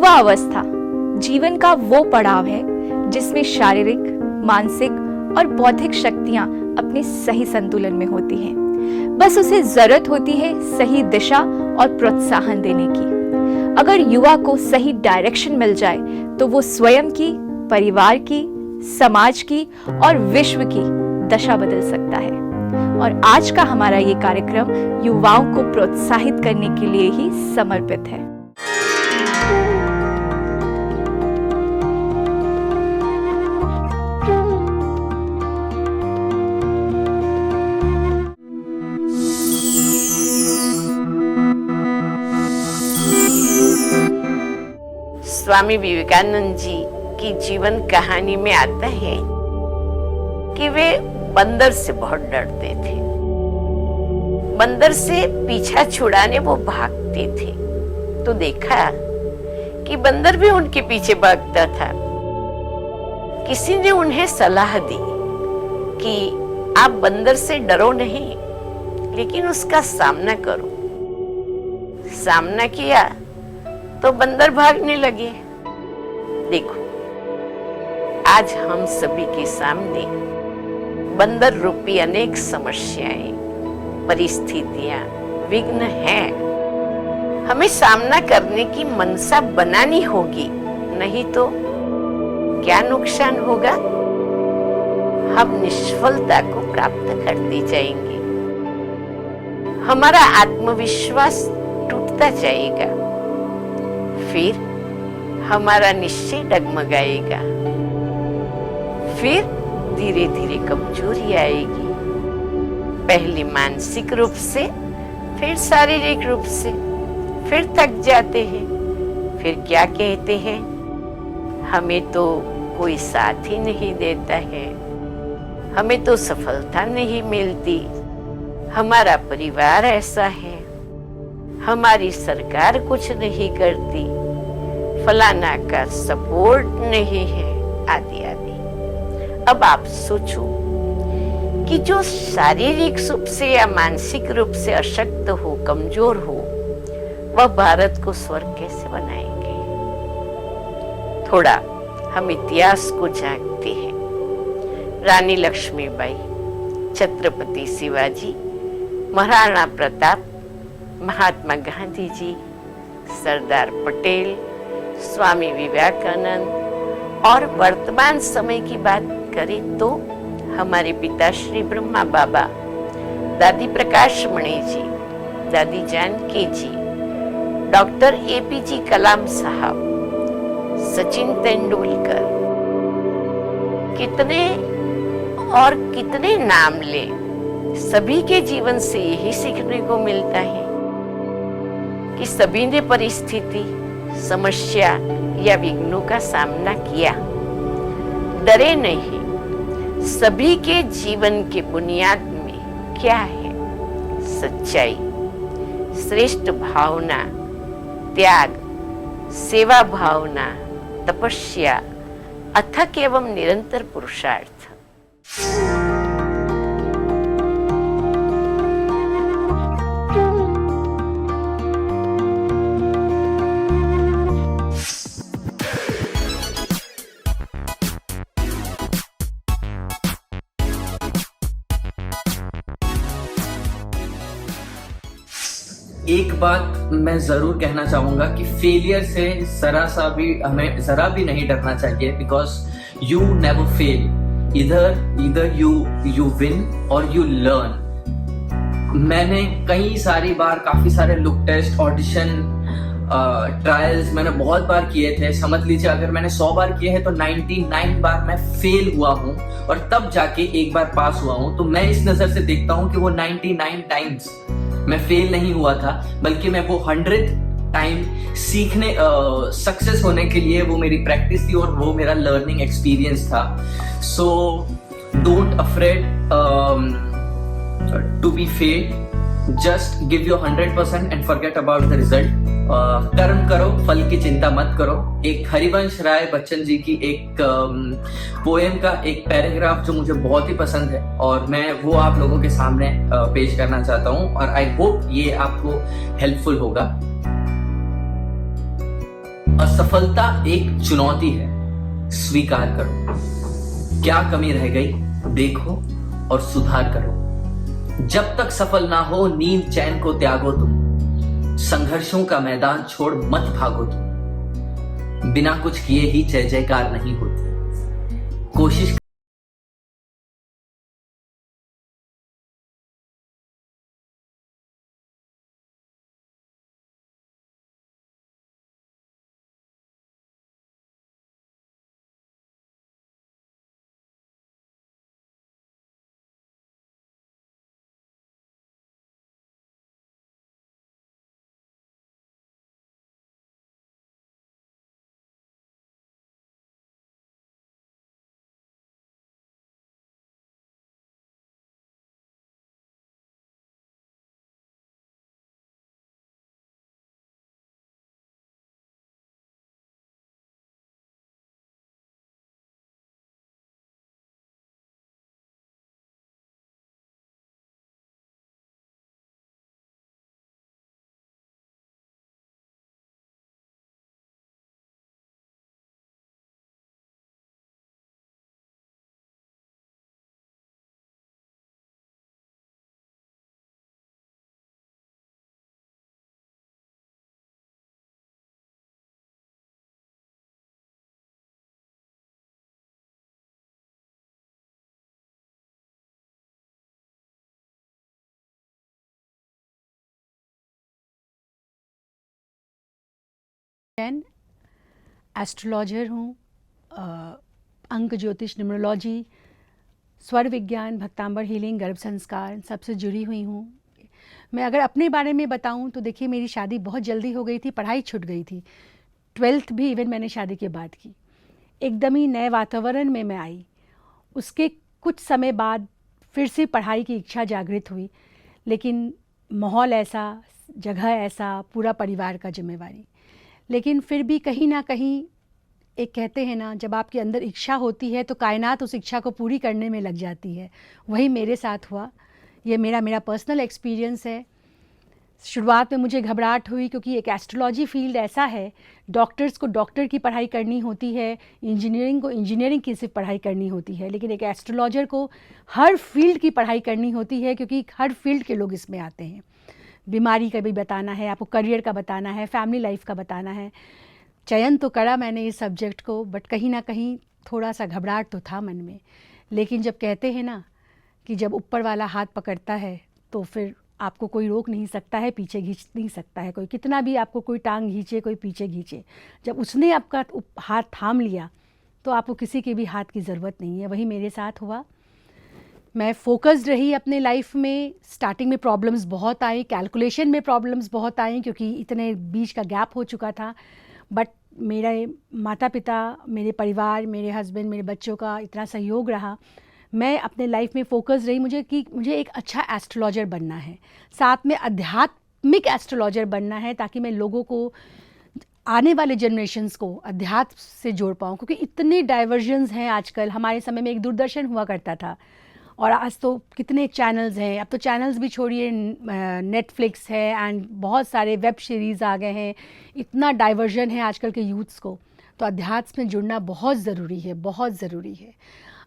युवा अवस्था जीवन का वो पड़ाव है जिसमें शारीरिक, मानसिक और बौद्धिक शक्तियां अपने सही संतुलन में होती हैं। बस उसे जरूरत होती है सही दिशा और प्रोत्साहन देने की। अगर युवा को सही डायरेक्शन मिल जाए तो वो स्वयं की, परिवार की, समाज की और विश्व की दशा बदल सकता है। और आज का हमारा ये कार्यक्रम युवाओं को प्रोत्साहित करने के लिए ही समर्पित है। स्वामी विवेकानंद जी की जीवन कहानी में आता है कि वे बंदर से बहुत डरते थे। बंदर से पीछा छुड़ाने वो भागते थे तो देखा कि बंदर भी उनके पीछे भागता था। किसी ने उन्हें सलाह दी कि आप बंदर से डरो नहीं, लेकिन उसका सामना करो। सामना किया तो बंदर भागने लगे। देखो, आज हम सभी के सामने बंदर रूपी अनेक समस्याएं, परिस्थितियां, विघ्न हैं। हमें सामना करने की मनसा बनानी होगी, नहीं तो क्या नुकसान होगा? हम निष्फलता को प्राप्त करते जाएंगे, हमारा आत्मविश्वास टूटता जाएगा, फिर हमारा निश्चय डगमगाएगा, फिर धीरे धीरे कमजोरी आएगी, पहले मानसिक रूप से, फिर शारीरिक रूप से, फिर थक जाते हैं, फिर क्या कहते हैं, हमें तो कोई साथ ही नहीं देता है, हमें तो सफलता नहीं मिलती, हमारा परिवार ऐसा है, हमारी सरकार कुछ नहीं करती, फलाना का सपोर्ट नहीं है, आदि आदि। अब आप सोचो कि जो शारीरिक रूप से या मानसिक रूप से अशक्त हो, कमजोर हो, वह भारत को स्वर्ग कैसे बनाएंगे? थोड़ा हम इतिहास को झांकते हैं। रानी लक्ष्मीबाई, छत्रपति शिवाजी, महाराणा प्रताप, महात्मा गांधी जी, सरदार पटेल, स्वामी विवेकानंद और वर्तमान समय की बात करें तो हमारे पिताश्री ब्रह्मा बाबा, दादी प्रकाश मणि जी, दादी जानकी जी, डॉक्टर एपीजे कलाम साहब, सचिन तेंदुलकर, कितने और कितने नाम ले, सभी के जीवन से यही सीखने को मिलता है कि सभी ने परिस्थिति, समस्या या विघ्नों का सामना किया, डरे नहीं। सभी के जीवन के बुनियाद में क्या है? सच्चाई, श्रेष्ठ भावना, त्याग, सेवा भावना, तपस्या, अथक एवं निरंतर पुरुषार्थ। एक बात मैं जरूर कहना चाहूंगा कि फेलियर से हमें जरा भी नहीं डरना चाहिए, बिकॉज यू नेवर फेल, इधर यू विन और यू लर्न। मैंने कई सारी बार काफी सारे लुक टेस्ट, ऑडिशन, ट्रायल्स मैंने बहुत बार किए थे। समझ लीजिए अगर मैंने 100 बार किए हैं तो 99 बार मैं फेल हुआ हूँ और तब जाके एक बार पास हुआ हूँ। तो मैं इस नजर से देखता हूँ कि वो 99 टाइम्स मैं फेल नहीं हुआ था, बल्कि मैं वो 100 टाइम सीखने, सक्सेस होने के लिए वो मेरी प्रैक्टिस थी और वो मेरा लर्निंग एक्सपीरियंस था। So don't afraid to be fail, just give your 100% and forget about the result. कर्म करो, फल की चिंता मत करो। एक हरिवंश राय बच्चन जी की एक पोएम का एक पैराग्राफ जो मुझे बहुत ही पसंद है और मैं वो आप लोगों के सामने पेश करना चाहता हूँ और आई होप ये आपको हेल्पफुल होगा। असफलता एक चुनौती है, स्वीकार करो। क्या कमी रह गई देखो और सुधार करो। जब तक सफल ना हो नींद चैन को त्यागो तुम, संघर्षों का मैदान छोड़ मत भागो तुम। बिना कुछ किए ही जय जयकार नहीं होती, कोशिश एस्ट्रोलॉजर हूँ, अंक ज्योतिष, न्यूमरोलॉजी, स्वर विज्ञान, भक्तांबर हीलिंग, गर्भ संस्कार सबसे जुड़ी हुई हूँ। मैं अगर अपने बारे में बताऊँ तो देखिए, मेरी शादी बहुत जल्दी हो गई थी, पढ़ाई छूट गई थी। 12th भी इवन मैंने शादी के बाद की। एकदम ही नए वातावरण में मैं आई। उसके कुछ समय बाद फिर से पढ़ाई की इच्छा जागृत हुई, लेकिन माहौल ऐसा, जगह ऐसा, पूरा परिवार का जिम्मेवारी। लेकिन फिर भी कहीं ना कहीं एक कहते हैं ना, जब आपके अंदर इच्छा होती है तो कायनात उस इच्छा को पूरी करने में लग जाती है। वही मेरे साथ हुआ। ये मेरा पर्सनल एक्सपीरियंस है। शुरुआत में मुझे घबराहट हुई, क्योंकि एक एस्ट्रोलॉजी फील्ड ऐसा है, डॉक्टर्स को डॉक्टर की पढ़ाई करनी होती है, इंजीनियरिंग को इंजीनियरिंग की सिर्फ पढ़ाई करनी होती है, लेकिन एक एस्ट्रोलॉजर को हर फील्ड की पढ़ाई करनी होती है, क्योंकि हर फील्ड के लोग इसमें आते हैं। बीमारी का भी बताना है आपको, करियर का बताना है, फैमिली लाइफ का बताना है। चयन तो करा मैंने इस सब्जेक्ट को, बट कहीं ना कहीं थोड़ा सा घबराहट तो था मन में। लेकिन जब कहते हैं ना कि जब ऊपर वाला हाथ पकड़ता है तो फिर आपको कोई रोक नहीं सकता है, पीछे खींच नहीं सकता है कोई, कितना भी आपको कोई टांग खींचे, कोई पीछे खींचे। जब उसने आपका हाथ थाम लिया तो आपको किसी के भी हाथ की ज़रूरत नहीं है। वही मेरे साथ हुआ। मैं फोकस्ड रही अपने लाइफ में। स्टार्टिंग में प्रॉब्लम्स बहुत आई, कैलकुलेशन में प्रॉब्लम्स बहुत आई, क्योंकि इतने बीच का गैप हो चुका था। बट मेरे माता पिता, मेरे परिवार, मेरे हस्बैंड, मेरे बच्चों का इतना सहयोग रहा। मैं अपने लाइफ में फोकस रही, मुझे एक अच्छा एस्ट्रोलॉजर बनना है, साथ में आध्यात्मिक एस्ट्रोलॉजर बनना है, ताकि मैं लोगों को, आने वाले जनरेशन्स को अध्यात्म से जोड़ पाऊँ। क्योंकि इतने डाइवर्जन्स हैं आजकल। हमारे समय में एक दूरदर्शन हुआ करता था, और आज तो कितने चैनल्स हैं। अब तो चैनल्स भी छोड़िए, नेटफ्लिक्स है एंड बहुत सारे वेब सीरीज़ आ गए हैं। इतना डाइवर्जन है आजकल के यूथ्स को। तो अध्यात्म में जुड़ना बहुत ज़रूरी है, बहुत ज़रूरी है।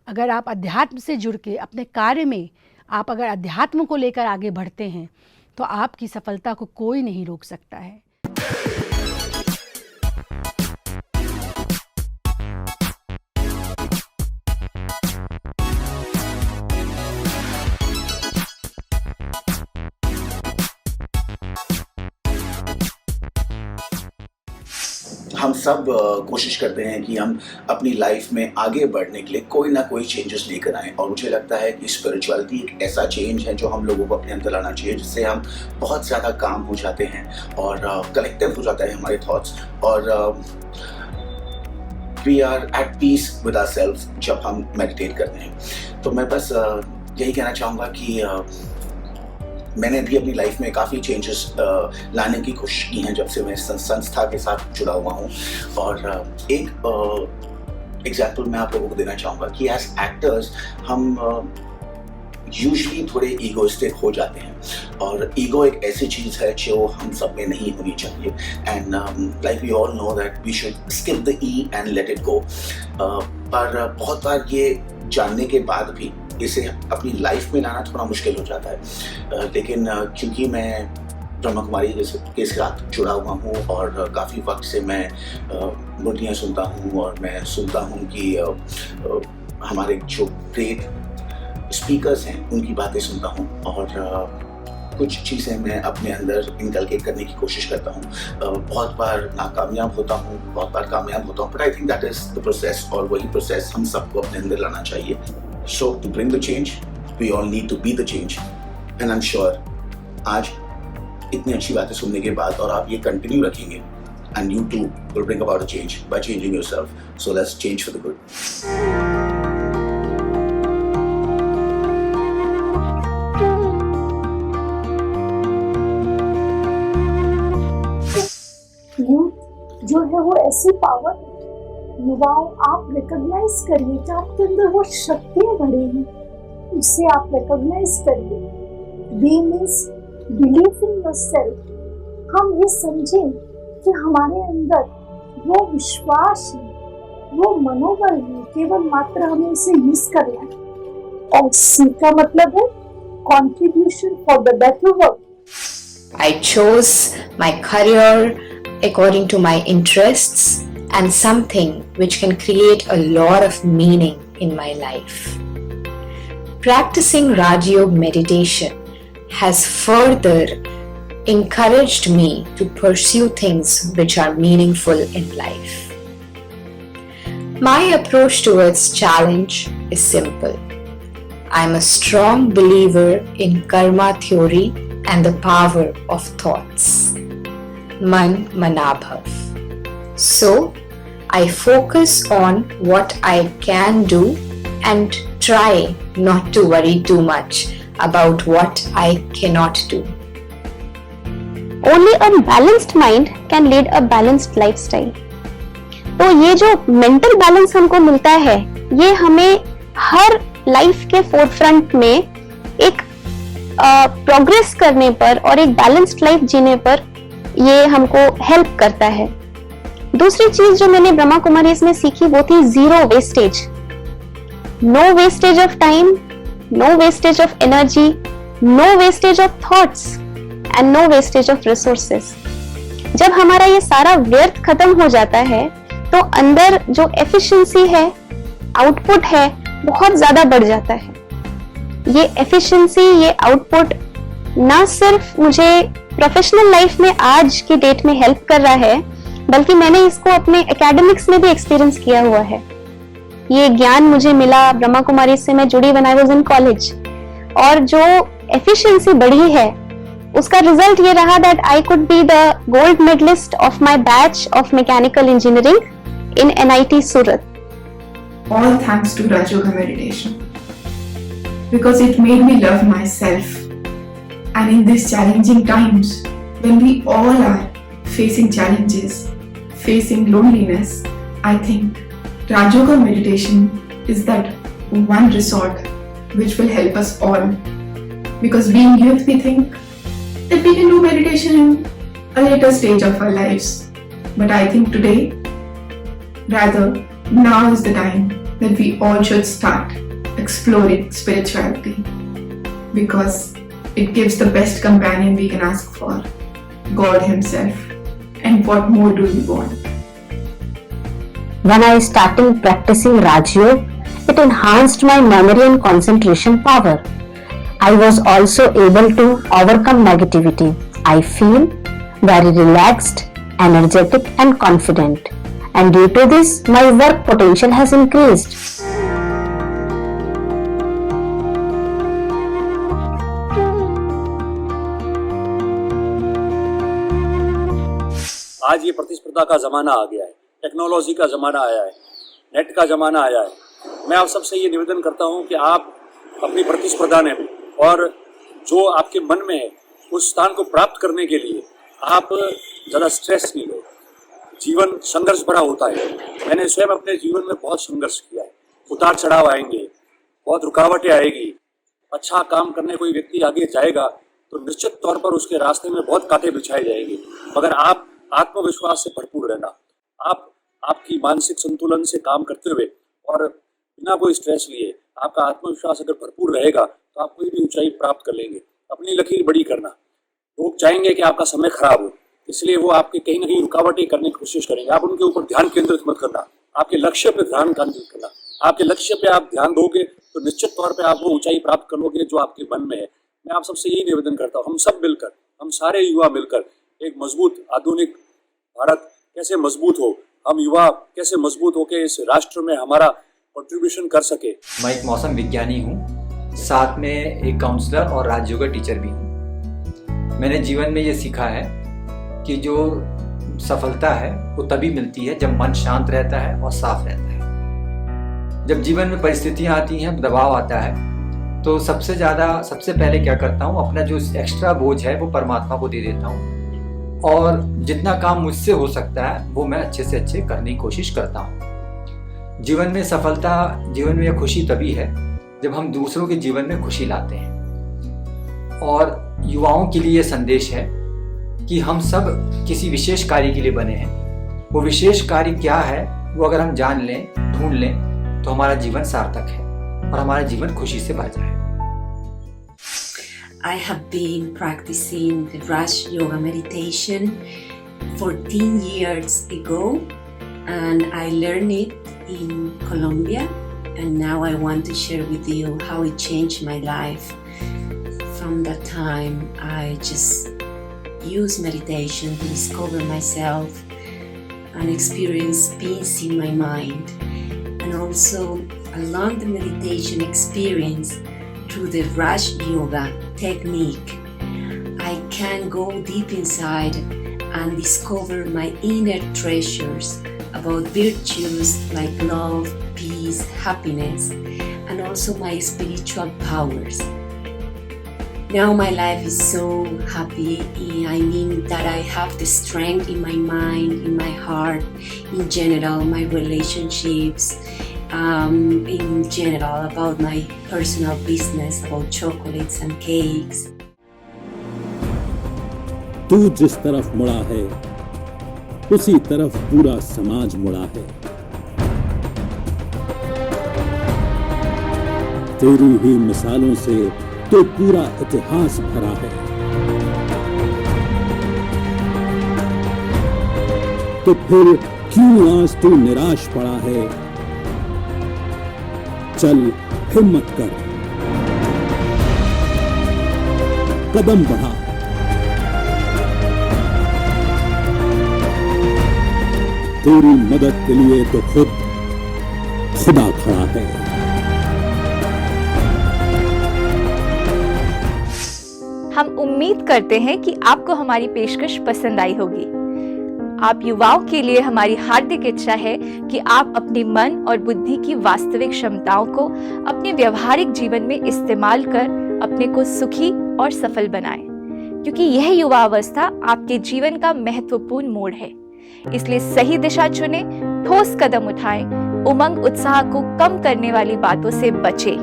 अगर आप अध्यात्म से जुड़ के अपने कार्य में, आप अगर अध्यात्म को लेकर आगे बढ़ते हैं तो आपकी सफलता को कोई नहीं रोक सकता है। हम सब कोशिश करते हैं कि हम अपनी लाइफ में आगे बढ़ने के लिए कोई ना कोई चेंजेस लेकर आएं, और मुझे लगता है कि स्पिरिचुअलिटी एक ऐसा चेंज है जो हम लोगों को अपने अंदर लाना चाहिए, जिससे हम बहुत ज़्यादा काम हो जाते हैं और कलेक्टिव हो जाता है हमारे थॉट्स, और we are at peace with ourselves जब हम मेडिटेट करते हैं। तो मैं बस यही कहना चाहूँगा कि मैंने भी अपनी लाइफ में काफ़ी चेंजेस लाने की कोशिश की हैं जब से मैं संस्था के साथ जुड़ा हुआ हूँ। और एक एग्जाम्पल मैं आप लोगों को देना चाहूँगा कि एज एक्टर्स हम यूजुअली थोड़े ईगोइस्टिक हो जाते हैं, और ईगो एक ऐसी चीज़ है जो हम सब में नहीं होनी चाहिए। And like we all know that we should skip the E and let it go. पर बहुत बार ये जानने के बाद भी इसे अपनी लाइफ में लाना थोड़ा मुश्किल हो जाता है। लेकिन क्योंकि मैं ब्रह्मा कुमारी के साथ जुड़ा हुआ हूँ और काफ़ी वक्त से मैं मुरलियाँ सुनता हूँ, और मैं सुनता हूँ कि हमारे जो ग्रेट स्पीकर्स हैं उनकी बातें सुनता हूँ, और कुछ चीज़ें मैं अपने अंदर इनकलकेट करने की कोशिश करता हूँ। बहुत बार नाकामयाब होता हूँ, बहुत बार कामयाब होता हूँ, but I think that is the process, और वही प्रोसेस हम सबको अपने अंदर लाना चाहिए। So to bring the change we all need to be the change, and I am sure आज इतनी अच्छी बातें सुनने के बाद और आप ये कंटिन्यू रखेंगे, and you too will bring about a change by changing yourself. So let's change for the good. Youth जो है वो ऐसी पावर है। युवाओं, आप रिकॉग्नाइज करिए कि आपके अंदर वो शक्तियाँ भरी हैं, उससे आप रिकॉग्नाइज करिए। B means believe in yourself. हम ये समझें कि हमारे अंदर वो विश्वास है, वो मनोबल है, केवल मात्र हमें उसे यूज करना है। और सी का मतलब है contribution for the better world. I chose my career according to my interests and something which can create a lot of meaning in my life. Practicing Raja Yoga meditation has further encouraged me to pursue things which are meaningful in life. My approach towards challenge is simple. I am a strong believer in karma theory and the power of thoughts. Man Manabhav. So, I focus on what I can do and try not to worry too much about what I cannot do. Only a balanced mind can lead a balanced lifestyle. तो ये जो mental balance हमको मिलता है, ये हमें हर life के forefront में एक प्रोग्रेस करने पर और एक बैलेंस्ड लाइफ जीने पर ये हमको हेल्प करता है। दूसरी चीज जो मैंने ब्रह्मा कुमारी में सीखी वो थी zero wastage. No wastage of time, no wastage of energy, no wastage of thoughts and no wastage of resources. जब हमारा ये सारा व्यर्थ खत्म हो जाता है तो अंदर जो एफिशिएंसी है, आउटपुट है, बहुत ज्यादा बढ़ जाता है। ये एफिशिएंसी, ये आउटपुट ना सिर्फ मुझे प्रोफेशनल लाइफ में आज की डेट में हेल्प कर रहा है, बल्कि मैंने इसको अपने एकेडमिक्स में भी एक्सपीरियंस किया हुआ है। ये ज्ञान मुझे मिला ब्रह्मा कुमारी से मैं जुड़ी when I was in college, और जो एफिशिएंसी बढ़ी है उसका रिजल्ट ये रहा that I could be the gold medalist of my batch of mechanical engineering in NIT Surat. All thanks to Raja Yoga meditation, because it made me love myself. And in these challenging times, when we all are facing challenges, facing loneliness, I think Raja Yoga meditation is that one resort which will help us all. Because being youth, we think that we can do meditation in a later stage of our lives. But I think today, rather, now is the time that we all should start exploring spirituality, because it gives the best companion we can ask for, God Himself. And what more do we want? When I started practicing Raja Yoga, it enhanced my memory and concentration power. I was also able to overcome negativity. I feel very relaxed, energetic and confident. And due to this, my work potential has increased. आज ये प्रतिस्पर्धा का ज़माना आ गया है, technology का ज़माना आया है, नेट का ज़माना आया है। मैं आप सबसे ये निवेदन करता हूँ कि आप अपनी प्रतिस्पर्धा में और जो आपके मन में है उस स्थान को प्राप्त करने के लिए आप ज़्यादा स्ट्रेस नहीं लो। जीवन संघर्ष भरा होता है। मैंने स्वयं अपने जीवन में बहुत संघर्ष किया है। उतार चढ़ाव आएंगे, बहुत रुकावटें आएगी, अच्छा काम करने कोई व्यक्ति आगे जाएगा तो निश्चित तौर पर उसके रास्ते में बहुत कांटे बिछाए जाएंगे, मगर आप आत्मविश्वास से भरपूर रहना। आप आपकी मानसिक संतुलन से काम करते हुए और बिना कोई स्ट्रेस लिए आपका आत्मविश्वास अगर भरपूर रहेगा तो आप कोई भी ऊंचाई प्राप्त कर लेंगे। अपनी लकीर बड़ी करना। लोग चाहेंगे कि आपका समय खराब हो, इसलिए वो आपके कहीं ना कहीं रुकावटें करने की कोशिश करेंगे। आप उनके ऊपर ध्यान केंद्रित मत करना, आपके लक्ष्य पे ध्यान केंद्रित करना। आपके लक्ष्य पे आप ध्यान दोगे तो निश्चित तौर पे आप वो ऊंचाई प्राप्त करोगे जो आपके मन में है। मैं आप सबसे यही निवेदन करता हूँ, हम सब मिलकर, हम सारे युवा मिलकर एक मजबूत आधुनिक भारत कैसे मजबूत हो, हम युवा कैसे मजबूत होकर इस राष्ट्र में हमारा कंट्रीब्यूशन कर सके। मैं एक मौसम विज्ञानी हूँ, साथ में एक काउंसलर और राजयोग टीचर भी हूँ। मैंने जीवन में ये सीखा है कि जो सफलता है वो तभी मिलती है जब मन शांत रहता है और साफ रहता है। जब जीवन में परिस्थितियाँ आती हैं, दबाव आता है, तो सबसे पहले क्या करता हूँ, अपना जो एक्स्ट्रा बोझ है वो परमात्मा को दे देता हूँ और जितना काम मुझसे हो सकता है वो मैं अच्छे से अच्छे करने की कोशिश करता हूँ। जीवन में सफलता, जीवन में खुशी तभी है जब हम दूसरों के जीवन में खुशी लाते हैं। और युवाओं के लिए संदेश है कि हम सब किसी विशेष कार्य के लिए बने हैं। वो विशेष कार्य क्या है वो अगर हम जान लें, ढूंढ लें, तो हमारा जीवन सार्थक है और हमारा जीवन खुशी से भर जाए। I have been practicing the Raj Yoga meditation 14 years ago, and I learned it in Colombia, and now I want to share with you how it changed my life. From that time, I just use meditation to discover myself and experience peace in my mind. And also, along the meditation experience, through the Raj Yoga technique, I can go deep inside and discover my inner treasures about virtues like love, peace, happiness, and also my spiritual powers. Now my life is so happy. I mean that I have the strength in my mind, in my heart, in general, my relationships, in general, about my personal business, about chocolates and cakes. तू जिस तरफ मुड़ा है उसी तरफ पूरा समाज मुड़ा है। तेरी ही मिसालों से तो पूरा इतिहास भरा है। तो फिर क्यों आज तू निराश पड़ा है? चल हिम्मत कर, कदम बढ़ा। तेरी मदद के लिए तो खुदा खड़ा है। हम उम्मीद करते हैं कि आपको हमारी पेशकश पसंद आई होगी। आप युवाओं के लिए हमारी हार्दिक इच्छा है कि आप अपने मन और बुद्धि की वास्तविक क्षमताओं को अपने व्यवहारिक जीवन में इस्तेमाल कर अपने को सुखी और सफल बनाएं, क्योंकि यह युवा अवस्था आपके जीवन का महत्वपूर्ण मोड़ है। इसलिए सही दिशा चुनें, ठोस कदम उठाएं, उमंग उत्साह को कम करने वाली बातों से बचें,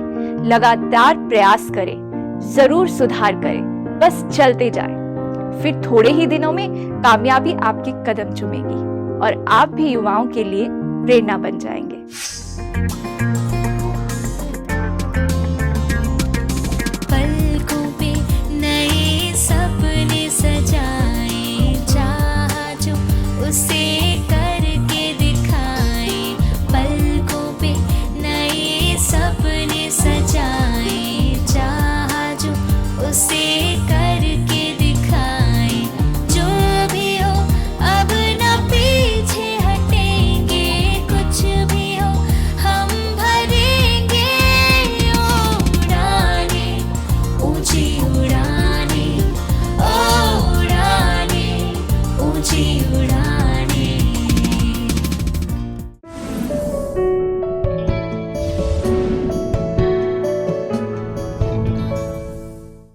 लगातार प्रयास करें, जरूर सुधार करें, बस चलते जाएं। फिर थोड़े ही दिनों में कामयाबी आपके कदम चूमेगी और आप भी युवाओं के लिए प्रेरणा बन जाएंगे।